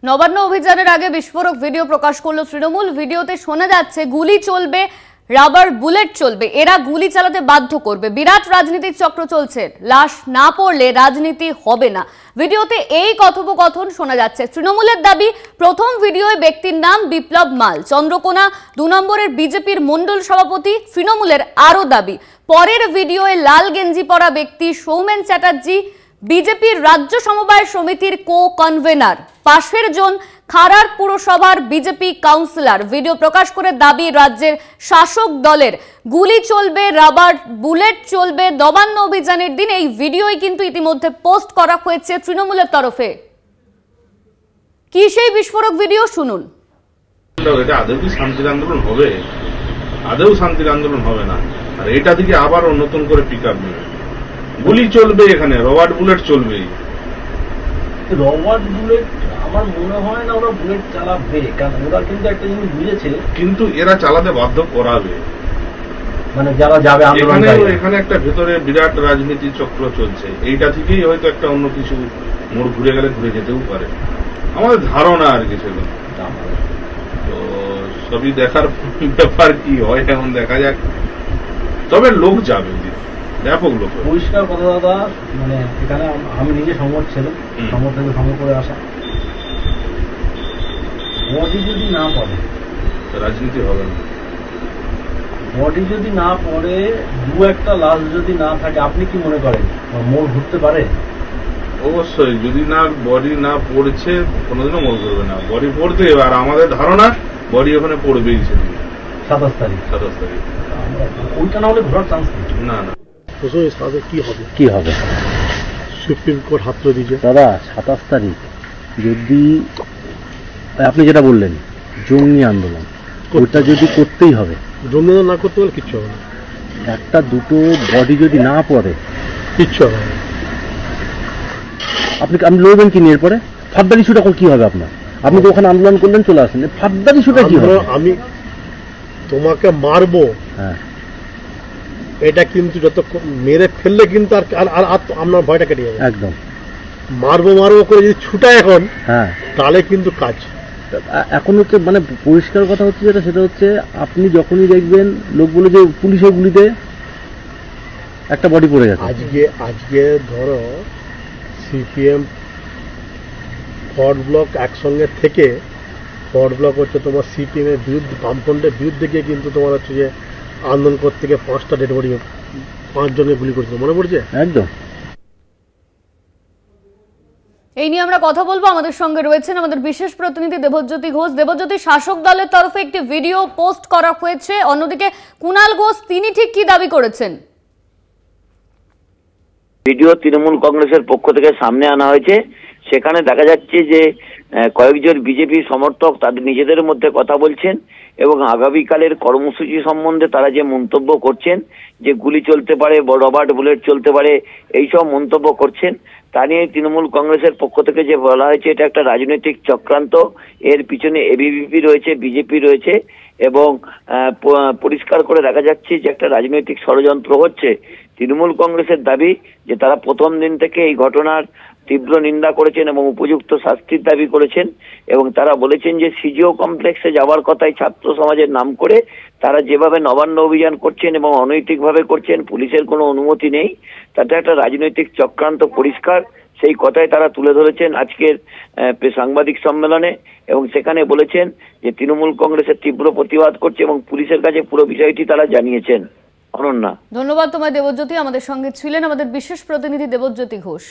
নবান্ন অভিযানের আগে বিস্ফোরক ভিডিও প্রকাশ করলো তৃণমূল। ভিডিওতে শোনা যাচ্ছে গুলি চলবে, রাবার বুলেট চলবে, এরা গুলি চালাতে বাধ্য করবে। বিরাট রাজনীতির চক্র চলছে, লাশ না পড়লে রাজনীতি হবে না। ভিডিওতে এই কথোপকথন শোনা যাচ্ছে। তৃণমূলের দাবি, প্রথম ভিডিওয় ব্যক্তির নাম বিপ্লব মাল, চন্দ্রকোনা 2 নম্বরের বিজেপির মণ্ডল সভাপতি। তৃণমূলের আরও দাবি, পরের ভিডিওয় লাল গেঞ্জি পরা ব্যক্তি সৌমেন চ্যাটার্জি, বিজেপির রাজ্য সমবায় সমিতির কো-কনভেনার। পাশের জন খারার পুরসভার বিজেপি কাউন্সিলর। ভিডিও প্রকাশ করে দাবি, রাজ্যের শাসক দলের গুলি চলবে, রাবার বুলেট চলবে। নবান্ন অভিযানের দিন এই ভিডিওই কিন্তু ইতিমধ্যে পোস্ট করা হয়েছে তৃণমূলের তরফে। কি সেই বিস্ফোরক ভিডিও, শুনুন। এটা আদৌ কি শান্তির আন্দোলন হবে? আদৌ শান্তির আন্দোলন হবে না। আর এটা থেকে আবার নতুন করে পিক আপ নেবে। গুলি চলবে, এখানে রবার্ট বুলেট চলবে। রবার্ট বুলেট আমার মনে হয় না ওরা বুলেট চালাবে, কারণ ওরা কিন্তু একটা জিনিস বুঝেছে, কিন্তু এরা চালাতে বাধ্য করাবে। মানে যারা যাবে এখানে একটা ভেতরে বিরাট রাজনীতি চক্র চলছে। এইটা থেকেই হয়তো একটা অন্য কিছু মোড় ঘুরে গেলে ঘুরে যেতেও পারে, আমাদের ধারণা আর কি ছিল। তো সবই দেখার ব্যাপার, কি হয় এখন দেখা যাক। তবে লোক যাবে, ব্যাপক লোক। পরিষ্কার কথা দাদা, মানে এখানে আমি নিজে সমর ছিলাম, সমর থেকে সমর করে আসা। বডি যদি না পড়ে রাজনীতি হবে না। বডি যদি না পড়ে, দু একটা লাশ যদি না থাকে, আপনি কি মনে করেন মোড় ঘুরতে পারে? অবশ্যই, যদি না বডি না পড়ছে কোনোদিনও মোড় ঘুরবে না। বডি পড়তে হবে, আর আমাদের ধারণা বডি ওখানে পড়বেই সেদিন 27 তারিখ। ওইটা না হলে ঘোরার চান্স নেই। না না, কি হবে সুপ্রিম কোর্ট হাত তুলে দিয়েছে দাদা 27 তারিখ। যদি আপনি যেটা বললেন জঙ্গি আন্দোলন, ওটা যদি করতেই হবে, জঙ্গি আন্দোলন না করতে পারলে কিচ্ছু হবে না। একটা দুটো বডি যদি না পড়ে কিচ্ছু হবে না। আপনি লড়বেন কি নিয়ে? এরপরে ফাদ্দার ইস্যুটা কি হবে আপনার? আপনি তো ওখানে আন্দোলন করলেন, চলে আসেন, ফাদ্দার ইস্যুটা কি হবে? আমি তোমাকে মারবো, হ্যাঁ, এটা কিন্তু যত মেরে ফেললে কিন্তু আর আপনার ভয়টা কেটে যাবে একদম। মারবো করে যদি ছুটায় এখন, হ্যাঁ, তাহলে কিন্তু কাজ। এখন হচ্ছে মানে পরিষ্কার কথা হচ্ছে যেটা, সেটা হচ্ছে আপনি যখনই দেখবেন লোকগুলো যে পুলিশের গুলিতে একটা বডি পড়ে গেছে। আজকে ধরো সিপিএম ফরওয়ার্ড ব্লক একসঙ্গে থেকে, ফরওয়ার্ড ব্লক হচ্ছে তোমার সিপিএম এর বিরুদ্ধে, বামফ্রন্টের বিরুদ্ধে গিয়ে কিন্তু তোমার হচ্ছে যে আন্দোলন করতে গিয়ে 5টা ডেড বডি, 5 জনকে গুলি করেছিল, মনে পড়ছে? একদম। এই নিয়ে আমরা কথা বলবো। আমাদের সঙ্গে রয়েছেন আমাদের বিশেষ প্রতিনিধি দেবজ্যোতি ঘোষ। দেবজ্যোতি, শাসক দলের তরফে একটি ভিডিও পোস্ট করা হয়েছে, অন্যদিকে কুণাল ঘোষ তিনি ঠিক কি দাবি করেছেন? ভিডিও তৃণমূল কংগ্রেসের পক্ষ থেকে সামনে আনা হয়েছে। সেখানে দেখা যাচ্ছে যে কয়েকজন বিজেপি সমর্থক তাদের নিজেদের মধ্যে কথা বলছেন এবং আগামীকালের কর্মসূচি সম্বন্ধে তারা যে মন্তব্য করছেন, যে গুলি চলতে পারে, রবার্ট বুলেট চলতে পারে, এইসব মন্তব্য করছেন। তা নিয়ে তৃণমূল কংগ্রেসের পক্ষ থেকে যে বলা হয়েছে, এটা একটা রাজনৈতিক চক্রান্ত, এর পিছনে এবিভিপি রয়েছে, বিজেপি রয়েছে এবং পরিষ্কার করে দেখা যাচ্ছে যে একটা রাজনৈতিক ষড়যন্ত্র হচ্ছে। তৃণমূল কংগ্রেসের দাবি যে তারা প্রথম দিন থেকে এই ঘটনার তীব্র নিন্দা করেছেন এবং উপযুক্ত শাস্তির দাবি করেছেন এবং তারা বলেছেন যে সিজিও কমপ্লেক্সে যাওয়ার কথাই ছাত্র সমাজের নাম করে তারা যেভাবে নবান্ন অভিযান করছেন এবং অনৈতিকভাবে করছেন, পুলিশের কোনো অনুমতি নেই, তাতে একটা রাজনৈতিক চক্রান্ত পরিষ্কার। সেই কথাই তারা তুলে ধরেছেন আজকের সাংবাদিক সম্মেলনে এবং সেখানে বলেছেন যে তৃণমূল কংগ্রেসের তীব্র প্রতিবাদ করছে এবং পুলিশের কাছে পুরো বিষয়টি তারা জানিয়েছেন। অনন্যা, ধন্যবাদ তোমায় দেবজ্যোতি। আমাদের সঙ্গে ছিলেন আমাদের বিশেষ প্রতিনিধি দেবজ্যোতি ঘোষ।